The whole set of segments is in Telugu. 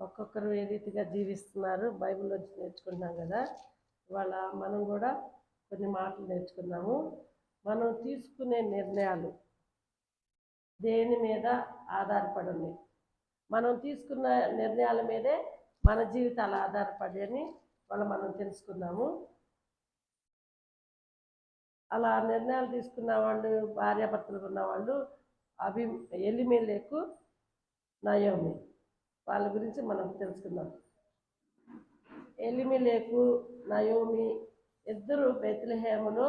ఒక్కొక్కరు ఏ రీతిగా జీవిస్తున్నారు బైబిల్ నుంచి నేర్చుకుంటున్నాం కదా. ఇవాళ మనం కూడా కొన్ని మాటలు నేర్చుకున్నాము. మనం తీసుకునే నిర్ణయాలు దేని మీద ఆధారపడి ఉన్నాయి. మనం తీసుకున్న నిర్ణయాల మీదే మన జీవితాలు ఆధారపడి అని మనం తెలుసుకున్నాము. అలా నిర్ణయాలు తీసుకున్న వాళ్ళు, భార్యాభర్తలు ఉన్న వాళ్ళు ఎలిమెలెకు, నయోమి వాళ్ళ గురించి మనం తెలుసుకుందాం. ఎలిమెలెకు, నయోమి ఇద్దరు బెత్లెహేములో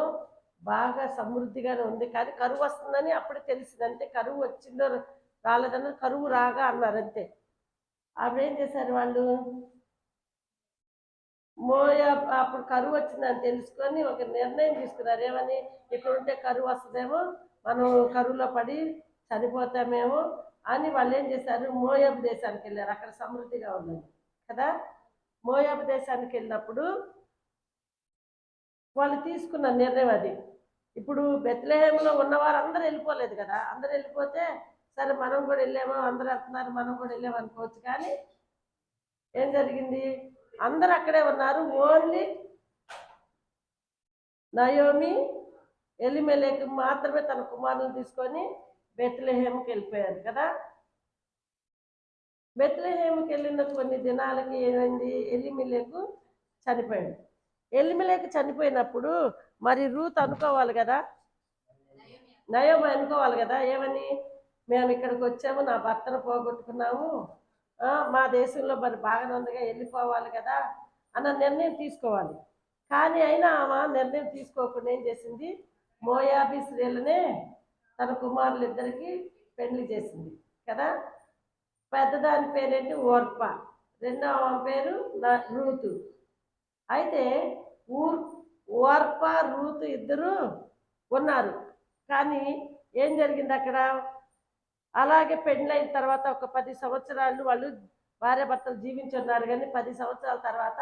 బాగా సమృద్ధిగానే ఉంది, కానీ కరువు వస్తుందని అప్పుడే తెలిసింది. అంతే, కరువు వచ్చిందో రాలేదన్న కరువు రాగా అన్నారు అంతే. అప్పుడు ఏం చేశారు వాళ్ళు, అప్పుడు కరువు వచ్చిందని తెలుసుకొని ఒక నిర్ణయం తీసుకున్నారు. ఏమని, ఇక్కడ ఉంటే కరువు వస్తుందేమో, మనం కరువులో పడి చనిపోతామేమో అని వాళ్ళు ఏం చేశారు, మోయాబు దేశానికి వెళ్ళారు. అక్కడ సమృద్ధిగా ఉన్నది కదా. మోయాబు దేశానికి వెళ్ళినప్పుడు వాళ్ళు తీసుకున్న నిర్ణయం అది. ఇప్పుడు బెత్లెహేములో ఉన్నవారు అందరూ వెళ్ళిపోలేదు కదా. అందరూ వెళ్ళిపోతే సరే మనం కూడా వెళ్ళామో, అందరూ వెళ్తున్నారు మనం కూడా వెళ్ళాము అనుకోవచ్చు. కానీ ఏం జరిగింది, అందరూ అక్కడే ఉన్నారు. ఓన్లీ నయోమి, ఎలిమెలెకు మాత్రమే తన కుమారులను తీసుకొని బెత్లెహేముకి వెళ్ళిపోయారు కదా. బెత్లెహేముకి వెళ్ళిన కొన్ని దినాలకి ఏమైంది, ఎలిమెలెకు చనిపోయాడు. ఎలిమెలెకు చనిపోయినప్పుడు మరి రూత్ అనుకోవాలి కదా, నయోమి అనుకోవాలి కదా, ఏమని, మేము ఇక్కడికి వచ్చాము, నా భర్తను పోగొట్టుకున్నాము, మా దేశంలో మరి బాగానే ఉందిగా, వెళ్ళిపోవాలి కదా అన్న నిర్ణయం తీసుకోవాలి. కానీ అయినా ఆమె నిర్ణయం తీసుకోకుండా ఏం చేసింది, మోయాబీ స్త్రీలనే తన కుమారులిద్దరికి పెళ్లి చేసింది కదా. పెద్దదాని పేరేంటి, ఓర్పా, రెండవ పేరు రూతు. అయితే ఓర్పా రూతు ఇద్దరు ఉన్నారు. కానీ ఏం జరిగింది అక్కడ, అలాగే పెళ్ళైన తర్వాత ఒక 10 సంవత్సరాలు వాళ్ళు భార్యాభర్తలు జీవించున్నారు. కానీ 10 సంవత్సరాల తర్వాత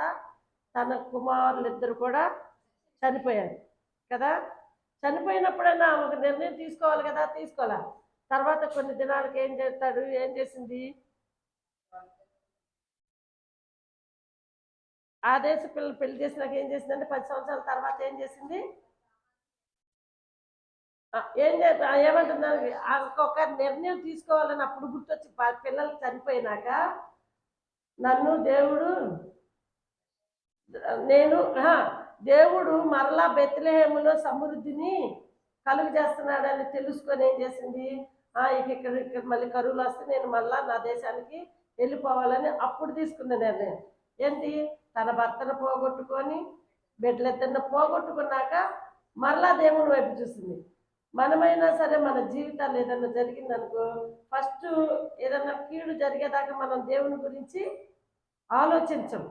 తన కుమారులిద్దరు కూడా చనిపోయారు కదా. చనిపోయినప్పుడైనా ఒక నిర్ణయం తీసుకోవాలి కదా, తీసుకోవాలా. తర్వాత కొన్ని దినాలకు ఏం చేసింది, ఆ దేశ పిల్లలు పెళ్లి చేసినాక ఏం చేసిందంటే 10 సంవత్సరాల తర్వాత ఏం చేసింది, ఏమంటున్నా, ఒక నిర్ణయం తీసుకోవాలని అప్పుడు గుర్తొచ్చి పిల్లలు చనిపోయినాక దేవుడు మరలా బెత్లెహేములో సమృద్ధిని కలుగు చేస్తున్నాడని తెలుసుకొని ఏం చేసింది, ఇక్కడ మళ్ళీ కరువులు వస్తే నేను మళ్ళా నా దేశానికి వెళ్ళిపోవాలని అప్పుడు తీసుకున్న నిర్ణయం ఏంటి, తన భర్తను పోగొట్టుకొని బిడ్డలిద్దరిని పోగొట్టుకున్నాక మరలా దేవుని వైపు చూసింది. మనమైనా సరే మన జీవితాలు ఏదన్నా జరిగిందనుకో, ఫస్ట్ ఏదన్నా కీడు జరిగేదాకా మనం దేవుని గురించి ఆలోచించము.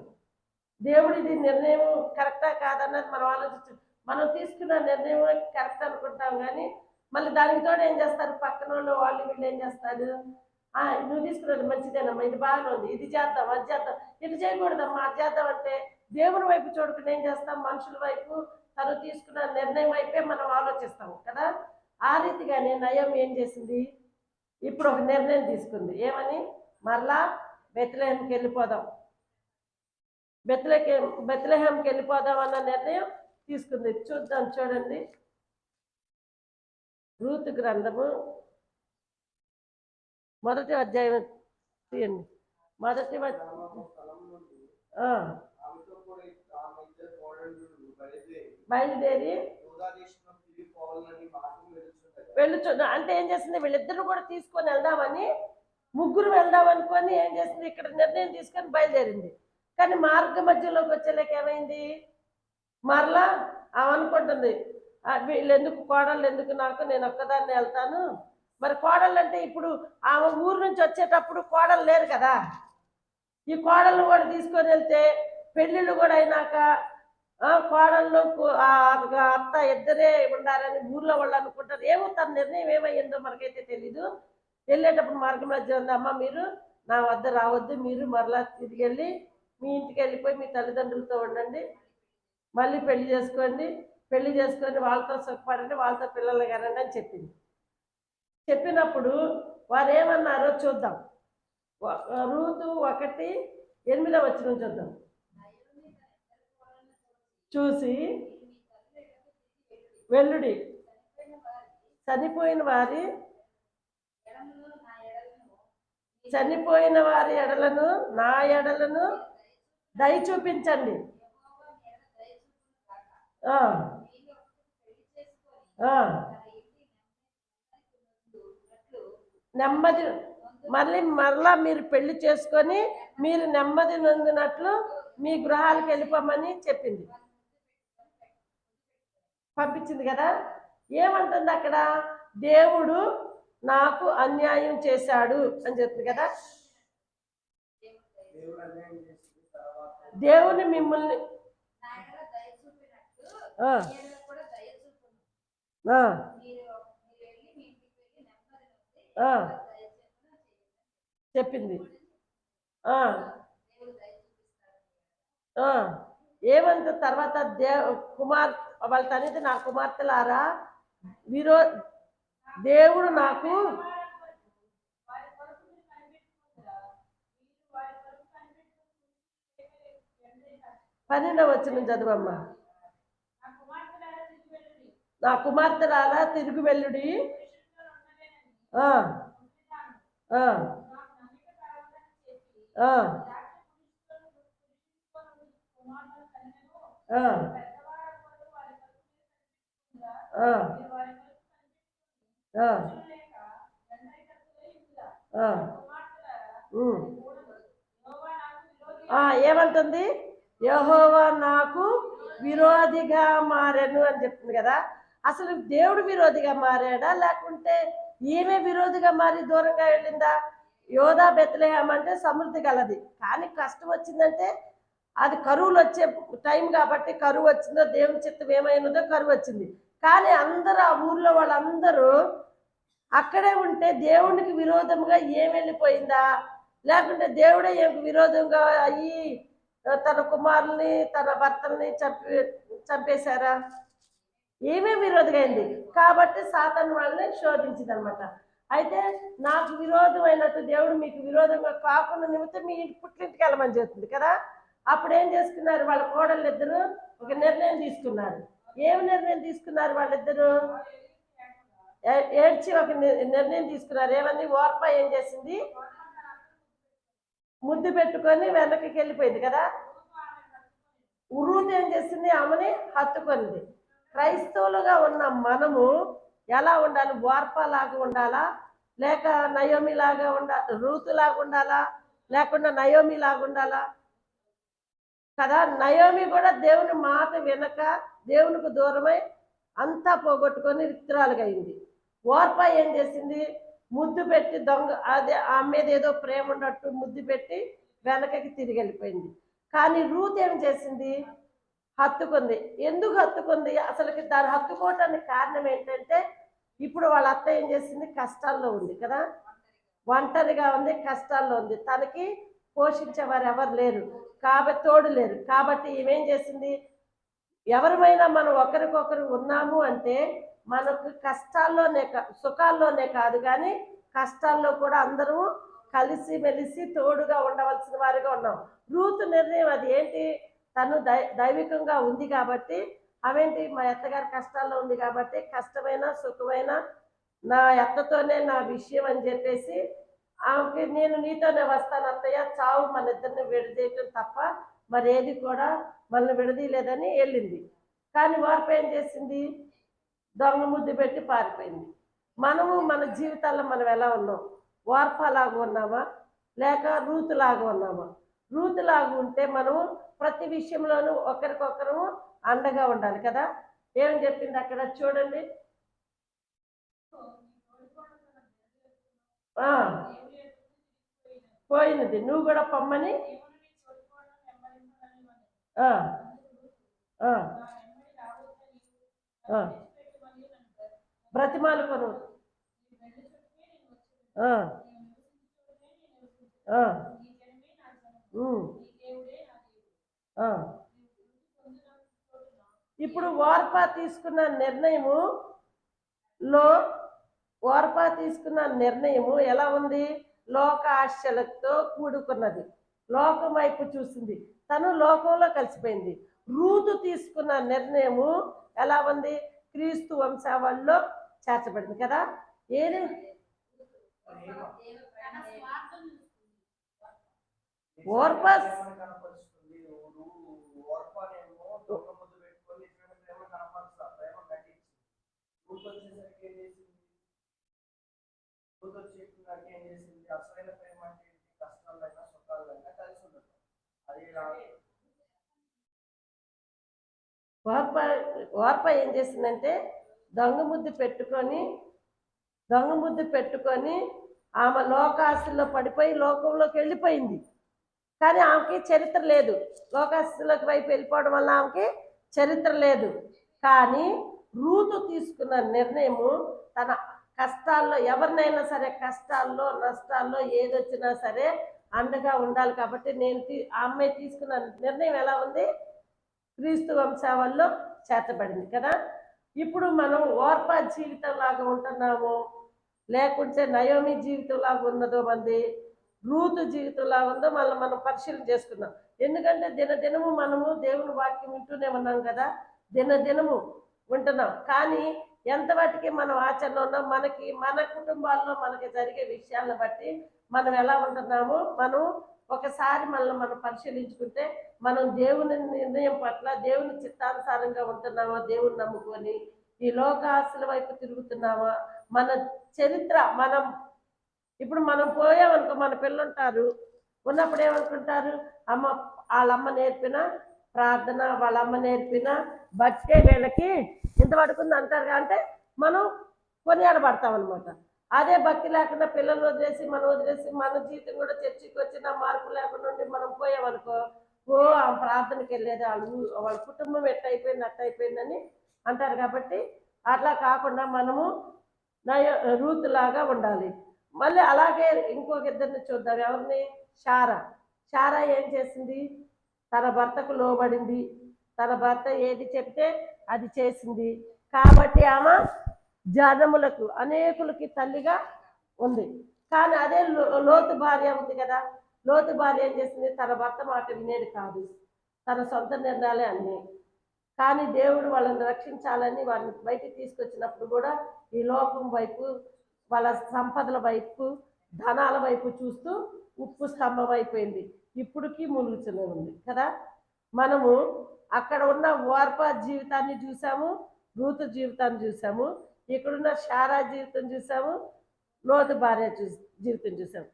దేవుడు ఇది నిర్ణయం కరెక్టా కాదన్నది మనం ఆలోచించం. మనం తీసుకున్న నిర్ణయం కరెక్ట్ అనుకుంటాం, కానీ మళ్ళీ దానికి తోడు ఏం చేస్తారు, పక్కన వాళ్ళు వీళ్ళు ఏం చేస్తారు, నువ్వు తీసుకున్నది మంచిదేనమ్మా, ఇది బాగానే ఉంది, ఇది చేద్దాం, అది చేద్దాం, ఇది చేయకూడదమ్మా, అది చేద్దాం అంటే దేవుని వైపు చూడకుండా ఏం చేస్తాం, మనుషుల వైపు, తను తీసుకున్న నిర్ణయం వైపే మనం ఆలోచిస్తాము కదా. ఆ రీతిగానే నయోమి ఏం చేసింది, ఇప్పుడు ఒక నిర్ణయం తీసుకుంది. ఏమని, మరలా బెత్లెహేంకి వెళ్ళిపోదాం, బెత్లెహేంకి వెళ్ళిపోదాం అన్న నిర్ణయం తీసుకుంది. చూద్దాం, చూడండి, రూతు గ్రంథము 1వ అధ్యాయం తీయండి. బయలుదేరి వెళ్ళుచున్న అంటే ఏం చేసింది, వీళ్ళిద్దరు కూడా తీసుకొని వెళ్దామని, ముగ్గురు వెళ్దాం అనుకొని ఏం చేసింది, ఇక్కడ నిర్ణయం తీసుకొని బయలుదేరింది. కానీ మార్గ మధ్యలోకి వచ్చేలాక ఏమైంది, మరలా ఆమె అనుకుంటుంది, వీళ్ళు ఎందుకు, కోడళ్ళు ఎందుకు నాకు, నేను ఒక్కదాన్ని వెళ్తాను. మరి కోడళ్ళు అంటే ఇప్పుడు ఆమె ఊరు నుంచి వచ్చేటప్పుడు కోడలు లేరు కదా, ఈ కోడళ్ళు కూడా తీసుకొని వెళ్తే పెళ్ళిళ్ళు కూడా అయినాక కోడళ్ళు అత్త ఇద్దరే ఉండాలని ఊర్లో వాళ్ళు అనుకుంటారు. ఏమో తన నిర్ణయం ఏమయ్యిందో మనకైతే తెలీదు. వెళ్ళేటప్పుడు మార్గం మధ్య ఉంది, అమ్మ మీరు నా వద్ద రావద్దు, మీరు మరలా తిరిగి వెళ్ళి మీ ఇంటికి వెళ్ళిపోయి మీ తల్లిదండ్రులతో ఉండండి, మళ్ళీ పెళ్లి చేసుకోండి, పెళ్లి చేసుకొని వాళ్ళతో సుఖపడండి, వాళ్ళతో పిల్లలు కనండి అని చెప్పింది. చెప్పినప్పుడు వారు ఏమన్నారో చూద్దాం. రూతు 1:8 చూద్దాం. చూసి వెల్లుడి చనిపోయిన వారి ఎడలను నా ఎడలను దయ చూపించండి. నెమ్మది మరలా మీరు పెళ్లి చేసుకొని మీరు నెమ్మది నొందినట్లు మీ గృహాలకు వెళ్ళిపోమని చెప్పింది, పంపించింది కదా. ఏమంటుంది అక్కడ? దేవుడు నాకు అన్యాయం చేశాడు అని చెప్తుంది కదా. దేవుని మిమ్మల్ని చెప్పింది. ఏమంత తర్వాత వాళ్ళ తల్లిది, నా కుమార్తెలారా, దేవుడు నాకు 12వ చదవమ్మా. నా కుమార్తెలారా తిరుగు వెల్లుడి, ఏమంటుంది? యెహోవా నాకు విరోధిగా మారెను అని చెప్తుంది కదా. అసలు దేవుడు విరోధిగా మారాడా, లేకుంటే ఈమె విరోధిగా మారి దూరంగా వెళ్ళిందా? యోధా బెత్లెహేం అంటే సమృద్ధి గలది, కానీ కష్టం వచ్చిందంటే అది కరువులు వచ్చే టైం కాబట్టి కరువు వచ్చిందో, దేవుని చిత్తం ఏమైనదో కరువు వచ్చింది. కానీ అందరూ ఆ ఊర్లో వాళ్ళందరూ అక్కడే ఉంటే దేవునికి విరోధంగా ఏం వెళ్ళిపోయిందా, లేకుంటే దేవుడే ఏమి విరోధంగా అయ్యి తన కుమారుల్ని తన భర్తల్ని చంపేశారా? ఏమీ విరోధంగా అయింది కాబట్టి సాతాను వాళ్ళని శోధించింది అనమాట. అయితే నాకు విరోధమైనట్టు దేవుడు మీకు విరోధంగా కాకుండా నిమిత్తం మీ ఇంటి పుట్టింటికి వెళ్ళమని చెప్తుంది కదా. అప్పుడు ఏం చేసుకున్నారు? వాళ్ళ కోడళ్ళు ఇద్దరు ఒక నిర్ణయం తీసుకున్నారు. ఏమి నిర్ణయం తీసుకున్నారు? వాళ్ళిద్దరు ఏడ్చి ఒక నిర్ణయం తీసుకున్నారు. ఏమని? ఓర్ప ఏం చేసింది? ముద్దు పెట్టుకొని వెనక్కి వెళ్ళిపోయింది కదా. రూతు ఏం చేసింది? ఆమెని హత్తుకుంది. క్రైస్తవులుగా ఉన్న మనము ఎలా ఉండాలి? ఓర్పలాగా ఉండాలా, లేక నయోమి లాగా రూతు లాగా ఉండాలా, లేకుండా నయోమి లాగా ఉండాలా కదా. నయోమి కూడా దేవుని మాట వినక దేవునికి దూరమై అంతా పోగొట్టుకొని రిక్తురాలుగా అయింది. ఓర్ప ఏం చేసింది? ముద్దు పెట్టి అదే ఆమె మీద ఏదో ప్రేమ ఉన్నట్టు ముద్దు పెట్టి వెనకకి తిరిగి వెళ్ళిపోయింది. కానీ రూత్ ఏం చేసింది? హత్తుకుంది. ఎందుకు హత్తుకుంది? అసలుకి దాన్ని హత్తుకోవటానికి కారణం ఏంటంటే, ఇప్పుడు వాళ్ళ అత్త ఏం చేసింది? కష్టాల్లో ఉంది కదా, ఒంటరిగా ఉంది, కష్టాల్లో ఉంది, తనకి పోషించేవారు ఎవరు లేరు కాబట్టి, తోడు లేరు కాబట్టి ఈమెం చేసింది? ఎవరిమైనా మనం ఒకరికొకరు ఉన్నాము అంటే మనకు కష్టాల్లోనే సుఖాల్లోనే కాదు కానీ కష్టాల్లో కూడా అందరూ కలిసి మెలిసి తోడుగా ఉండవలసిన వారిగా ఉన్నాం. రూతు నిర్ణయం అది ఏంటి? తను దైవికంగా ఉంది కాబట్టి అవేంటి, మా అత్తగారి కష్టాల్లో ఉంది కాబట్టి కష్టమైన సుఖమైన నా అత్తతోనే నా విషయం అని చెప్పేసి ఆమెకి, నేను నీతోనే వస్తాను అత్తయ్య, చావు మన ఇద్దరిని విడదీయటం తప్ప మరి ఏది కూడా మనల్ని విడదీయలేదని వెళ్ళింది. కానీ వార్ప ఏం చేసింది? దొంగ ముద్దు పెట్టి పారిపోయింది. మనము మన జీవితాల్లో మనం ఎలా ఉన్నాం? వార్పలాగా ఉన్నామా, లేక రూతులాగా ఉన్నామా? రూతులాగా ఉంటే మనము ప్రతి విషయంలోనూ ఒకరికొకరు అండగా ఉండాలి కదా. ఏమని చెప్పింది అక్కడ చూడండి. పోయినది, నువ్వు కూడా పొమ్మని బ్రతిమాలుకొను. ఇప్పుడు వార్ప తీసుకున్న నిర్ణయము ఎలా ఉంది? లోక ఆశలతో కూడుకున్నది, లోకం వైపు చూసింది, తను లోకంలో కలిసిపోయింది. రూతు తీసుకున్న నిర్ణయము ఎలా ఉంది? క్రీస్తు వంశావళిలో చేర్చబడింది కదా. ఏది ఓర్పస్ ఓర్ప ఓర్ప ఏం చేసిందంటే దొంగ ముద్దు పెట్టుకొని ఆమె లోకాస్తుల్లో పడిపోయి లోకంలోకి వెళ్ళిపోయింది. కానీ ఆమెకి చరిత్ర లేదు. లోకాస్తులకు వైపు వెళ్ళిపోవడం వల్ల ఆమెకి చరిత్ర లేదు. కానీ రూతు తీసుకున్న నిర్ణయము తన కష్టాల్లో, ఎవరినైనా సరే కష్టాల్లో నష్టాల్లో ఏదొచ్చినా సరే అండగా ఉండాలి. కాబట్టి ఆ అమ్మాయి తీసుకున్న నిర్ణయం ఎలా ఉంది? క్రీస్తు వంశావళిలో చేర్చబడింది కదా. ఇప్పుడు మనం ఓర్పా జీవితం లాగా ఉంటున్నాము, లేకుంటే నయోమి జీవితం లాగా ఉన్నదో, మంది రూతు జీవితం లాగా ఉందో మనం పరిశీలన చేసుకున్నాం. ఎందుకంటే దినదినము మనము దేవుని వాక్యం వింటూనే ఉన్నాం కదా, దినదినము ఉంటున్నాం. కానీ ఎంతవాటికి మనం ఆచరణ ఉన్నాం, మన కుటుంబాల్లో మనకి జరిగే విషయాలను బట్టి మనం ఎలా ఉంటున్నామో మనం ఒకసారి మనం పరిశీలించుకుంటే మనం దేవుని నిర్ణయం పట్ల దేవుని చిత్తానుసారంగా ఉంటున్నామా, దేవుని నమ్ముకొని ఈ లోకాస్తుల వైపు తిరుగుతున్నామా, మన చరిత్ర ఇప్పుడు మనం పోయామనుకో, మన పిల్లలుంటారు, ఉన్నప్పుడు ఏమనుకుంటారు, వాళ్ళమ్మ నేర్పిన ప్రార్థన, వాళ్ళమ్మ నేర్పిన బట్టే వీళ్ళకి ఇంత పడుకుంది అంటారు. అంటే మనం కొనియాడబడతాం అనమాట. అదే భక్తి లేకుండా పిల్లలు వదిలేసి మన జీవితం కూడా చర్చికి వచ్చిన మార్పు లేకుండా ఉండి మనం పోయామనుకో, ఆ ప్రార్థనకి వెళ్ళేది వాళ్ళ కుటుంబం ఎట్టయిపోయిందని అంటారు. కాబట్టి అట్లా కాకుండా మనము రూతులాగా ఉండాలి. మళ్ళీ అలాగే ఇంకొక ఇద్దరిని చూద్దాం. ఎవరిని? శారా ఏం చేసింది? తన భర్తకు లోబడింది, తన భర్త ఏది చెప్తే అది చేసింది. కాబట్టి ఆమె జనములకు అనేకులకి తల్లిగా ఉంది. కానీ అదే లోతు భార్య ఉంది కదా, లోతు భార్య ఏం చేసింది? తన భర్త మాట వినేది కాదు, తన సొంత నిర్ణయాలే అన్నీ. కానీ దేవుడు వాళ్ళని రక్షించాలని వాళ్ళని బయటికి తీసుకొచ్చినప్పుడు కూడా ఈ లోకం వైపు, వాళ్ళ సంపదల వైపు, ధనాల వైపు చూస్తూ ఉప్పు స్తంభం అయిపోయింది. ఇప్పటికీ మునుగుతూనే ఉంది కదా. మనము అక్కడ ఉన్న ఓర్ప జీవితాన్ని చూసాము, రూతు జీవితాన్ని చూసాము, ఇక్కడున్న శారా జీవితం చూసాము, లోతు భార్య జీవితం చూసాము.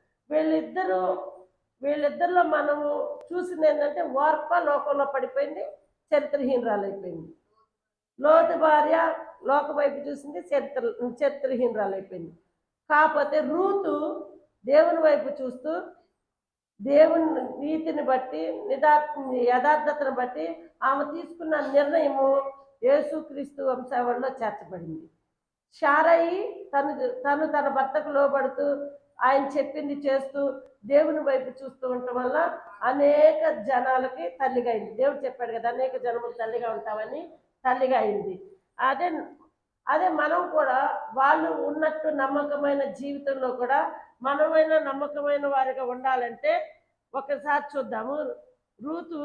వీళ్ళిద్దరిలో మనము చూసింది ఏంటంటే, ఓర్ప లోకంలో పడిపోయింది, చరిత్రహీనరాలు అయిపోయింది. లోతు భార్య లోక వైపు చూసింది, చరిత్రహీనరాలు అయిపోయింది. కాకపోతే రూతు దేవుని వైపు చూస్తూ దేవుని నీతిని బట్టి, యథార్థతను బట్టి ఆమె తీసుకున్న నిర్ణయము యేసుక్రీస్తు వంశావళిలో చేర్చబడింది. శారయి తన భర్తకు లోబడుతూ ఆయన చెప్పింది చేస్తూ దేవుని వైపు చూస్తూ ఉండటం వల్ల అనేక జనాలకి తల్లిగా అయింది. దేవుడు చెప్పాడు కదా, అనేక జనములు తల్లిగా ఉంటామని, తల్లిగా అయింది. అదే మనం కూడా వాళ్ళు ఉన్నట్టు నమ్మకమైన జీవితంలో కూడా మనమైన నమ్మకమైన వారిగా ఉండాలంటే ఒకసారి చూద్దాము. రూతు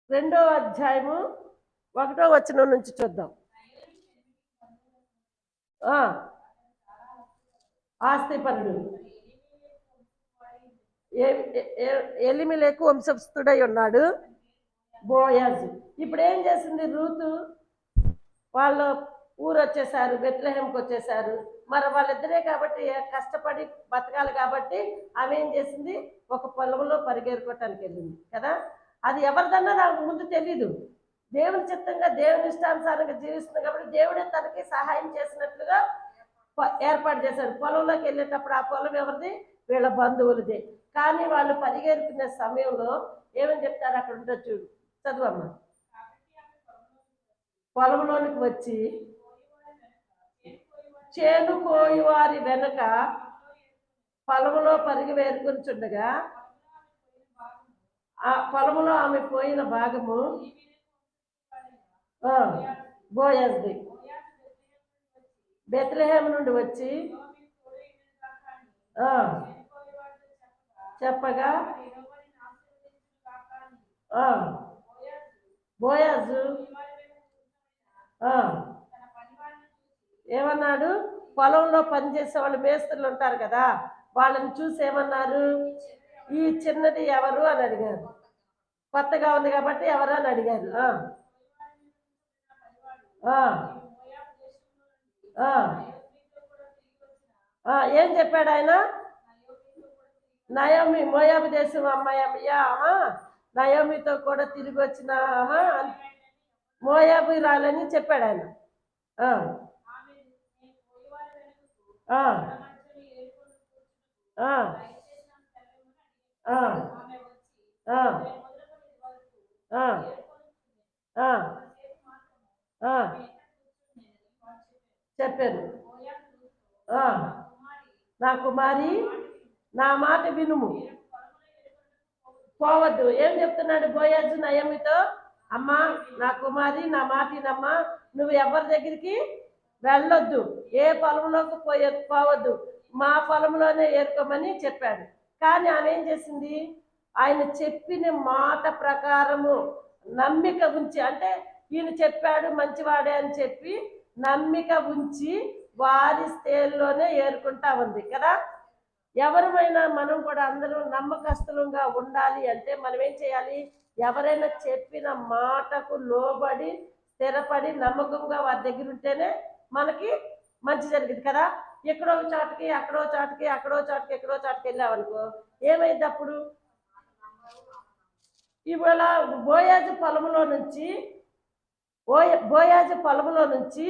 2వ అధ్యాయము 1వ వచనం నుంచి చూద్దాం. ఆస్తిపరుడు ఎలిమెలెకు వంశస్థుడై ఉన్నాడు బోయాజు. ఇప్పుడు ఏం చేసింది రూతు? వాళ్ళ ఊరు వచ్చేసారు, బెత్లెహేంకి వచ్చేసారు. మరి వాళ్ళిద్దరే కాబట్టి కష్టపడి బతకాలి కాబట్టి ఆమె ఏం చేసింది? ఒక పొలంలో పరిగెరుకోవటానికి వెళ్ళింది కదా. అది ఎవరిదన్నా నాకు ముందు తెలీదు. దేవుని చిత్తంగా దేవుని ఇష్టానుసారంగా జీవిస్తుంది కాబట్టి దేవుడే తనకి సహాయం చేసినట్లుగా ఏర్పాటు చేశారు. పొలంలోకి వెళ్ళేటప్పుడు ఆ పొలం ఎవరిది? వీళ్ళ బంధువులదే. కానీ వాళ్ళు పరిగెరుకునే సమయంలో ఏమని చెప్తారు? అక్కడ ఉంటుంది చూడు, చదువమ్మా. పొలంలోనికి వచ్చి చేను కోయి వారి వెనుక పొలంలో పరిగి వేరుకొనిచుండగా ఆ పొలంలో ఆమె పోయిన భాగము బోయజ్ది. బెత్లెహేము నుండి వచ్చి ఆ, చెప్పగా ఆ, బోయాజు ఆ, ఏమన్నాడు? పొలంలో పనిచేసే వాళ్ళు మేస్త్రులు ఉంటారు కదా, వాళ్ళని చూసి ఏమన్నారు? ఈ చిన్నది ఎవరు అని అడిగారు. కొత్తగా ఉంది కాబట్టి ఎవరు అని అడిగారు. ఆ, ఆ, ఏం చెప్పాడు ఆయన? నయోమి మోయాబు దేశం అమ్మాయి అమ్మయ్యా, నయోమితో కూడా తిరిగి వచ్చిన మోయాబు రాలని చెప్పాడు ఆయన. ఆ, ఆ, ఆ, ఆ, ఆ, ఆ, ఆ, ఆ, చెప్పారు. ఆ, నా కుమారి, నా మాట వినుము, పోవద్దు. ఏం చెప్తున్నాడు బోయాజు నయమితో? అమ్మా, నా కుమారి, నా మాట వినమ్మా, నువ్వు ఎవరి దగ్గరికి వెళ్ళొద్దు, ఏ పొలంలోకి పోవద్దు, మా పొలంలోనే ఏరుకోమని చెప్పాడు. కానీ ఆమె ఏం చేసింది? ఆయన చెప్పిన మాట ప్రకారము నమ్మిక ఉంచి, అంటే ఈయన చెప్పాడు మంచివాడే అని చెప్పి నమ్మిక ఉంచి వారి స్థేల్లోనే ఏరుకుంటా ఉంది కదా. ఎవరమైనా మనం కూడా అందరూ నమ్మకస్తులంగా ఉండాలి అంటే మనం ఏం చేయాలి? ఎవరైనా చెప్పిన మాటకు లోబడి స్థిరపడి నమ్మకంగా వారి దగ్గర ఉంటేనే మనకి మంచి జరిగింది కదా. ఎక్కడో చాటుకి అక్కడో చాటుకి అక్కడో చాటుకి ఎక్కడో చాటుకి వెళ్ళామనుకో, ఏమైంది అప్పుడు? ఇవాళ బోయాజు పొలంలో నుంచి బోయాజు పొలంలో నుంచి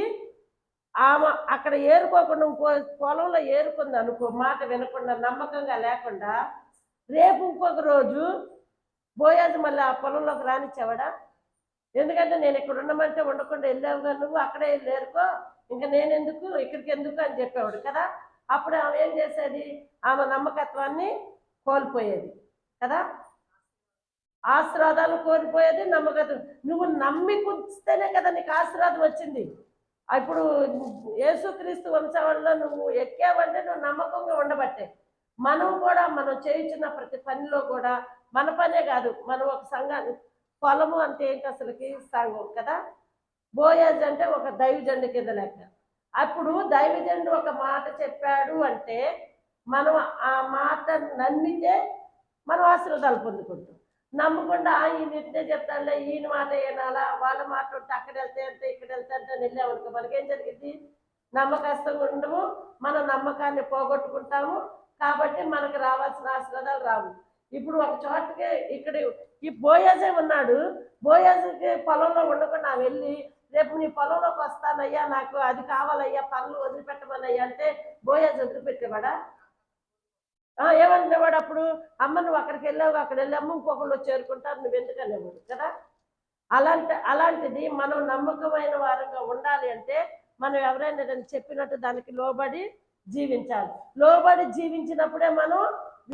ఆమె అక్కడ ఏరుకోకుండా ఇంకో పొలంలో ఏరుకుంది అనుకో, మాట వినకుండా నమ్మకంగా లేకుండా, రేపు ఇంకొక రోజు బోయాజు మళ్ళీ ఆ పొలంలోకి రానిచ్చేవాడా? ఎందుకంటే నేను ఇక్కడ ఉండమంటే ఉండకుండా వెళ్ళావుగా, నువ్వు అక్కడే వెళ్ళి ఏరుకో, ఇంకా నేను ఎందుకు ఇక్కడికి ఎందుకు అని చెప్పేవాడు కదా. అప్పుడు ఆమె ఏం చేసేది? ఆమె నమ్మకత్వాన్ని కోల్పోయేది కదా, ఆశీర్వాదాలు కోల్పోయేది, నమ్మకత్వం. నువ్వు నమ్మికుంటేనే కదా నీకు ఆశీర్వాదం వచ్చింది. ఇప్పుడు యేసుక్రీస్తు వంశావళిలో నువ్వు ఎక్కావంటే నువ్వు నమ్మకంగా ఉండబట్టే. మనం కూడా మనం చేయించిన ప్రతి పనిలో కూడా, మన పనే కాదు, మనం ఒక సంఘాన్ని, పొలము అంటే ఏంటి అసలుకి? సంఘం కదా. బోయాజ్ అంటే ఒక దైవజండు కింద లెక్క. అప్పుడు దైవజండు ఒక మాట చెప్పాడు అంటే మనం ఆ మాట నమ్మితే మనం ఆశీర్వాదాలు పొందుకుంటాం. నమ్మకుండా ఈయన ఇట్టే చెప్తానులే, ఈయన మాట ఏనాలా, వాళ్ళ మాట ఉంటే అక్కడ వెళ్తే అంటే ఇక్కడ వెళ్తే అంటే వెళ్ళామనుకో, మనకేం జరిగింది? నమ్మకస్తుగా ఉండము, మన నమ్మకాన్ని పోగొట్టుకుంటాము. కాబట్టి మనకు రావాల్సిన ఆశీర్వాదాలు రావు. ఇప్పుడు ఒక చోటకి ఇక్కడ ఈ బోయాజే ఉన్నాడు, బోయాజుకి పొలంలో ఉండకుండా వెళ్ళి రేపు నీ పొలంలోకి వస్తానయ్యా, నాకు అది కావాలయ్యా, పనులు వదిలిపెట్టమన్నయ్యా అంటే బోయాజు వదిలిపెట్టేవాడా? ఏమనేవాడు అప్పుడు? అమ్మ నువ్వు అక్కడికి వెళ్ళావు, అక్కడ వెళ్ళాము, ఇంకొకళ్ళు చేరుకుంటారు, నువ్వు ఎందుకనేవాడు కదా. అలాంటిది మనం నమ్మకమైన వారంగా ఉండాలి అంటే మనం ఎవరైనా చెప్పినట్టు దానికి లోబడి జీవించాలి. లోబడి జీవించినప్పుడే మనం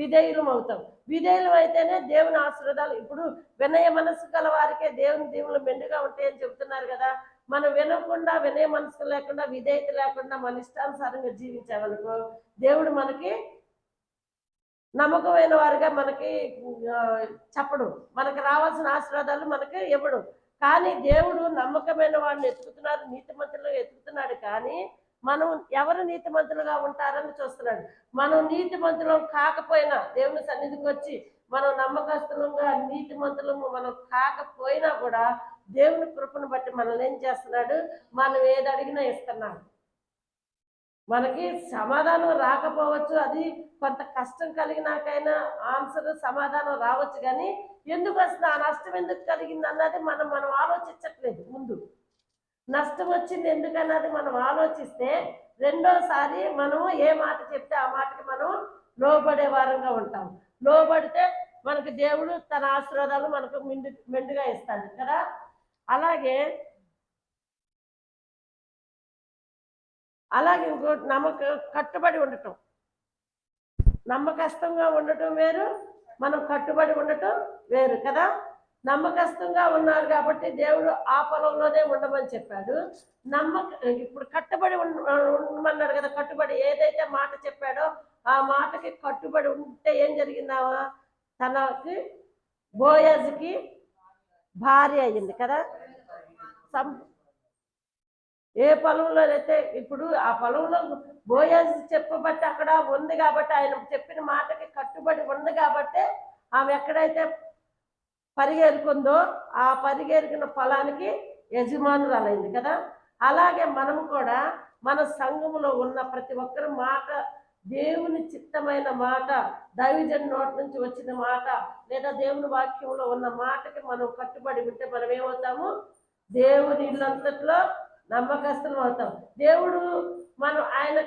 విధేయులం అవుతాం. విధేయులం అయితేనే దేవుని ఆశీర్వాదాలు. ఇప్పుడు వినయ మనసు గల వారికే దేవుని దీవులు మెండుగా ఉంటాయని చెబుతున్నారు కదా. మనం వినకుండా, వినయ మనసు లేకుండా, విధేయత లేకుండా మన ఇష్టానుసారంగా జీవించామనుకో, దేవుడు మనకి నమ్మకమైన వారుగా మనకి చెప్పడు, మనకు రావాల్సిన ఆశీర్వాదాలు మనకి ఇవ్వడు. కానీ దేవుడు నమ్మకమైన వాడిని ఎత్తుకుతున్నారు, నీతిమంతులుగా ఎత్తుకుతున్నాడు. కానీ మనం ఎవరు నీతిమంతులుగా ఉంటారని చూస్తున్నాడు. మనం నీతిమంతులం కాకపోయినా దేవుని సన్నిధికి వచ్చి మనం నమ్మకస్తులంగా నీతిమంతులము మనం కాకపోయినా కూడా దేవుని కృపను బట్టి మనల్ని ఏం చేస్తున్నాడు? మనం ఏది అడిగినా ఇస్తున్నాడు. మనకి సమాధానం రాకపోవచ్చు, అది కొంత కష్టం కలిగినాకైనా ఆన్సర్ సమాధానం రావచ్చు. కానీ ఎందుకు వస్తుంది, ఆ నష్టం ఎందుకు కలిగింది అన్నది మనం ఆలోచించట్లేదు. ముందు నష్టం వచ్చింది ఎందుకన్నది మనం ఆలోచిస్తే రెండోసారి మనం ఏ మాట చెప్తే ఆ మాటకి మనం లోబడే వారంగా ఉంటాం. లోబడితే మనకు దేవుడు తన ఆశీర్వాదాలు మనకు మెండుగా ఇస్తాడు కదా. అలాగే ఇంకోటి కట్టుబడి ఉండటం. నమ్మకస్తంగా ఉండటం వేరు, మనం కట్టుబడి ఉండటం వేరు కదా. నమ్మకస్తంగా ఉన్నారు కాబట్టి దేవుడు ఆ పొలంలోనే ఉండమని చెప్పాడు. ఇప్పుడు కట్టుబడి ఉండమన్నాడు కదా. కట్టుబడి ఏదైతే మాట చెప్పాడో ఆ మాటకి కట్టుబడి ఉంటే ఏం జరిగిందామా, తనకి బోయజ్కి భార్య అయ్యింది కదా. ఏ పొలంలోనైతే ఇప్పుడు ఆ పొలంలో బోయజ్ చెప్పబట్టి అక్కడ ఉంది కాబట్టి, ఆయన చెప్పిన మాటకి కట్టుబడి ఉంది కాబట్టి ఆమె ఎక్కడైతే పరిగెరుకుందో ఆ పరిగెరికిన పొలానికి యజమానురాలైంది కదా. అలాగే మనం కూడా మన సంఘములో ఉన్న ప్రతి ఒక్కరి మాట, దేవుని చిత్తమైన మాట, దైవజన్ నోటి నుంచి వచ్చిన మాట, లేదా దేవుని వాక్యంలో ఉన్న మాటకి మనం కట్టుబడి ఉంటే మనం ఏమవుతాము, దేవుని ఇల్లంతట్లో నమ్మకస్తులు అవుతాం. దేవుడు ఆయన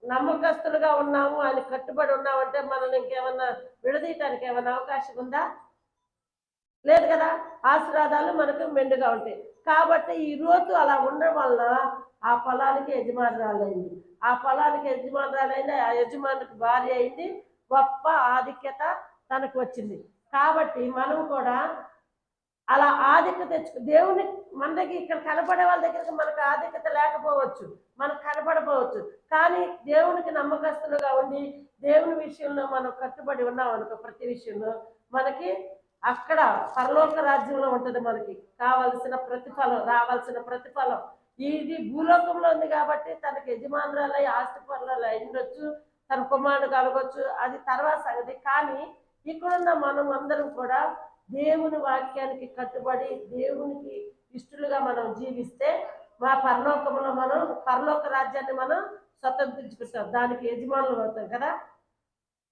నమ్మకస్తులుగా ఉన్నాము, ఆయన కట్టుబడి ఉన్నామంటే మనల్ని ఇంకేమన్నా విడదీయటానికి ఏమన్నా అవకాశం ఉందా? లేదు కదా. ఆశీర్వాదాలు మనకు మెండుగా ఉంటాయి. కాబట్టి ఈ రోజు అలా ఉండడం వల్ల ఆ పొలానికి యజమానురాలైంది, ఆ పొలానికి యజమానురాలైంది, ఆ యజమానికి భార్య అయింది, గొప్ప ఆధిక్యత తనకు వచ్చింది. కాబట్టి మనం కూడా అలా ఆధిక్యత తెచ్చుకు దేవుని మన దగ్గర ఇక్కడ కనపడే వాళ్ళ దగ్గరికి మనకు ఆధిక్యత లేకపోవచ్చు, మనకు కనపడపోవచ్చు, కానీ దేవునికి నమ్మకస్తులుగా ఉండి దేవుని విషయంలో మనం కట్టుబడి ఉన్నాం అనుకో, ప్రతి విషయంలో మనకి అక్కడ పరలోక రాజ్యంలో ఉంటుంది మనకి కావలసిన ప్రతిఫలం, రావాల్సిన ప్రతిఫలం. ఇది భూలోకంలో ఉంది కాబట్టి తనకి యజమానురాలై ఆస్తి పనులు అయిండొచ్చు, తన కుమారుడు కలగొచ్చు, అది తర్వాత సంగతి. కానీ ఇక్కడున్న మనం అందరం కూడా దేవుని వాక్యానికి కట్టుబడి దేవునికి ఇష్టలుగా మనం జీవిస్తే మా పరలోకంలో మనం పరలోక రాజ్యాన్ని మనం స్వతంత్రించుకుంటాం, దానికి యజమానులు అవుతాం కదా.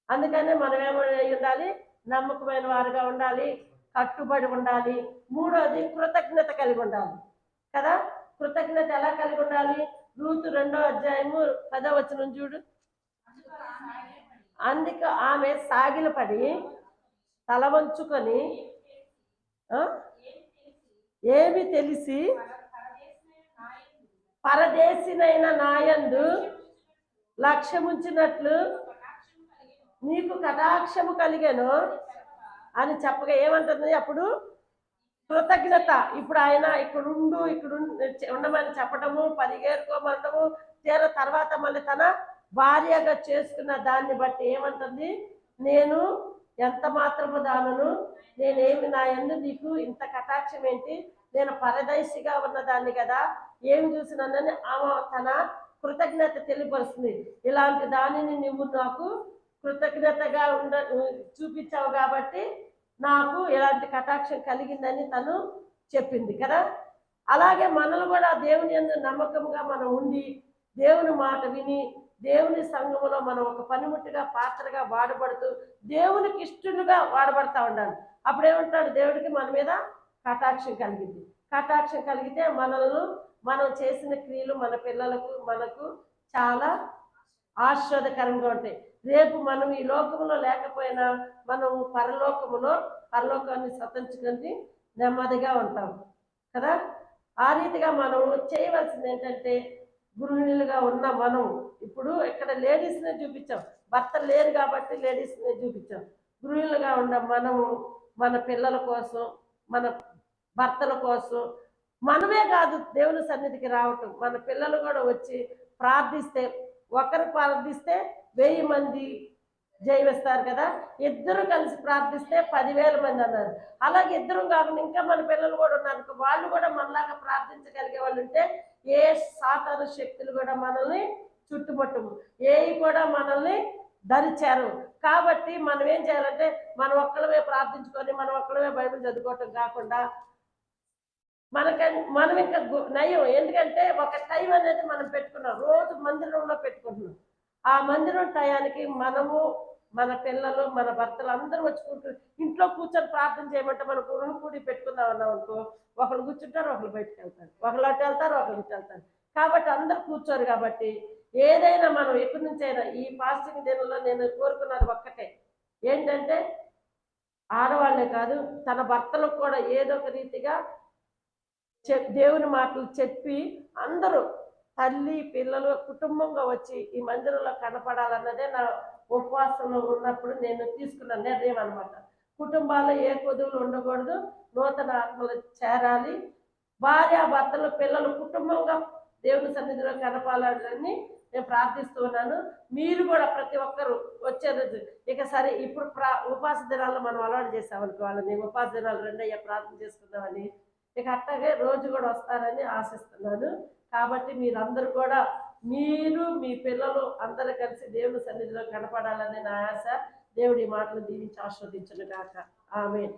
అందుకనే మనం ఏమై ఉండాలి, నమ్మకమైన వారుగా ఉండాలి, కట్టుబడి ఉండాలి. మూడోది కృతజ్ఞత కలిగి ఉండాలి కదా. కృతజ్ఞత ఎలా కలిగి ఉండాలి? రూతు 2వ అధ్యాయము 10వ వచనం చూడు. అందుకు ఆమె సాగిలపడి తల వంచుకొని ఏమి తెలిసి పరదేశినైన నాయందు లక్ష్యముంచినట్లు నీకు కటాక్షము కలిగెను అని చెప్పగా ఏమంటుంది అప్పుడు? కృతజ్ఞత. ఇప్పుడు ఆయన ఇక్కడ ఉండమని చెప్పటము, పరిగెరుకోమనటము, తర్వాత మళ్ళీ తన భార్యగా చేసుకున్న దాన్ని బట్టి ఏమంటుంది, నేను ఎంత మాత్రము దానను, నేనేమి నా యందు నీకు ఇంత కటాక్షం ఏంటి, నేను పరదేశిగా ఉన్నదాన్ని కదా, ఏమి చూసినానని ఆమె తన కృతజ్ఞత తెలియపరుస్తుంది. ఇలాంటి దానిని నువ్వు నాకు కృతజ్ఞతగా చూపించావు కాబట్టి నాకు ఇలాంటి కటాక్షం కలిగిందని తను చెప్పింది కదా. అలాగే మనల్ని కూడా దేవుని యందు నమ్మకంగా మనం ఉండి దేవుని మాట విని దేవుని సంఘములో మనం ఒక పనిముట్టుగా పాత్రగా వాడబడుతూ దేవునికి ఇష్టలుగా వాడబడతా ఉండాలి. అప్పుడేమంటాడు, దేవుడికి మన మీద కటాక్షం కలిగింది. కటాక్షం కలిగితే మనల్ని మనం చేసిన క్రియలు మన పిల్లలకు మనకు చాలా ఆశీర్వాదకరంగా ఉంటాయి. రేపు మనం ఈ లోకంలో లేకపోయినా మనం పరలోకాన్ని స్వతంత్రించుకొని నెమ్మదిగా ఉంటాం కదా. ఆ రీతిగా మనం చేయవలసింది ఏంటంటే, గృహిణులుగా ఉన్న మనం ఇప్పుడు ఇక్కడ లేడీస్నే చూపించాం, భర్తలు లేరు కాబట్టి లేడీస్నే చూపించాం. గృహిణులుగా ఉన్న మనము మన పిల్లల కోసం, మన భర్తల కోసం, మనమే కాదు దేవుని సన్నిధికి రావటం, మన పిల్లలు కూడా వచ్చి ప్రార్థిస్తే, ఒకరు ప్రార్థిస్తే 1000 మంది జైవిస్తారు కదా. ఇద్దరు కలిసి ప్రార్థిస్తే 10,000 మంది అన్నారు. అలాగే ఇద్దరు కాకుండా ఇంకా మన పిల్లలు కూడా ఉన్నారు, వాళ్ళు కూడా మనలాగా ప్రార్థించగలిగే వాళ్ళు ఉంటే ఏ సాతాను శక్తులు కూడా మనల్ని చుట్టుముట్టము, ఏవి కూడా మనల్ని ధరిచారు. కాబట్టి మనం ఏం చేయాలంటే, మనం ఒక్కళ్ళమే ప్రార్థించుకొని మనం ఒక్కళ్ళమే బైబిల్ చదువుకోవటం కాకుండా మనం ఇంకా నయం. ఎందుకంటే ఒక టైం అనేది మనం పెట్టుకున్నాం, రోజు మందిరంలో పెట్టుకుంటున్నాం. ఆ మందిరం టయానికి మనము, మన పిల్లలు, మన భర్తలు అందరూ వచ్చుకుంటూ ఇంట్లో కూర్చొని ప్రార్థన చేయమంటే మనం కూడి పెట్టుకుందాం అన్నాం అనుకో, ఒకళ్ళు కూర్చుంటారు, ఒకళ్ళు బయటకు వెళ్తారు, ఒకళ్ళు అటు వెళ్తారు, ఒకళ్ళు ఇటు వెళ్తారు. కాబట్టి అందరు కూర్చోరు. కాబట్టి ఏదైనా మనం ఎక్కడి నుంచి అయినా ఈ ఫాస్టింగ్ దినంలో నేను కోరుకున్నది ఒక్కటే ఏంటంటే, ఆడవాళ్లే కాదు తన భర్తలకు కూడా ఏదో ఒక రీతిగా దేవుని మాటలు చెప్పి అందరూ తల్లి పిల్లలు కుటుంబంగా వచ్చి ఈ మందిరంలో కనపడాలన్నదే నా ఉపవాసంలో ఉన్నప్పుడు నేను తీసుకున్న నిర్ణయం అనమాట. కుటుంబాల్లో ఏ కొదువులు ఉండకూడదు, నూతన ఆత్మలు చేరాలి, భార్య భర్తలు పిల్లలు కుటుంబంగా దేవుని సన్నిధిలో కనపాలని నేను ప్రార్థిస్తూ ఉన్నాను. మీరు కూడా ప్రతి ఒక్కరు వచ్చే రోజు ఇక సరే ఇప్పుడు ఉపాస దినాల్లో మనం అలవాటు చేసామనుకో వాళ్ళని, ఉపాస దినాలు రెండయ్యా ప్రార్థన చేసుకుందామని, ఇక అట్టగే రోజు కూడా వస్తారని ఆశిస్తున్నాను. కాబట్టి మీరందరూ కూడా మీరు మీ పిల్లలు అందరూ కలిసి దేవుని సన్నిధిలో కనపడాలని నా ఆశ. దేవుడి మాటలు దీవించి ఆస్వాదించును గాక. ఆమేన్.